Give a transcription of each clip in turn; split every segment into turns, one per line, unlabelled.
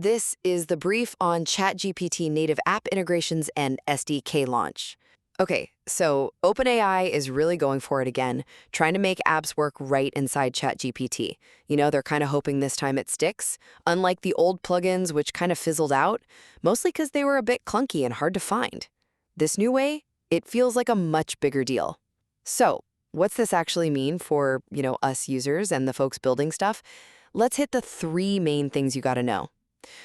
This is the brief on ChatGPT native app integrations and SDK launch. Okay, so OpenAI is really going for it again, trying to make apps work right inside ChatGPT. They're kind of hoping this time it sticks, unlike the old plugins which kind of fizzled out, mostly because they were a bit clunky and hard to find. This new way, it feels like a much bigger deal. So, what's this actually mean for, us users and the folks building stuff? Let's hit the three main things you gotta know.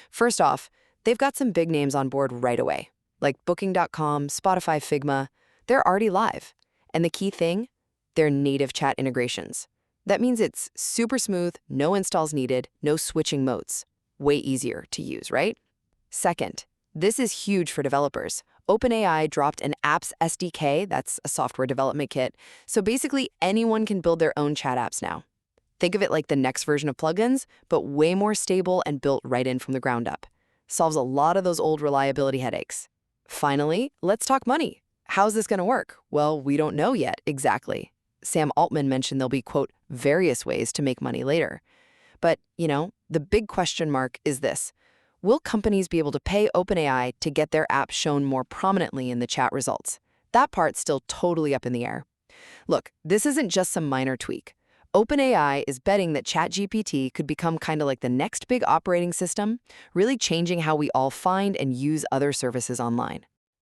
First off, they've got some big names on board right away, like Booking.com, Spotify, Figma. They're already live. And the key thing? They're native chat integrations. That means it's super smooth, no installs needed, no switching modes. Way easier to use, right? Second, this is huge for developers. OpenAI dropped an Apps SDK, that's a software development kit, so basically anyone can build their own chat apps now. Think of it like the next version of plugins, but way more stable and built right in from the ground up. Solves a lot of those old reliability headaches. Finally, let's talk money. How's this going to work? Well, we don't know yet exactly. Sam Altman mentioned there'll be, quote, various ways to make money later. But, the big question mark is this. Will companies be able to pay OpenAI to get their apps shown more prominently in the chat results? That part's still totally up in the air. Look, this isn't just some minor tweak. OpenAI is betting that ChatGPT could become kind of like the next big operating system, really changing how we all find and use other services online.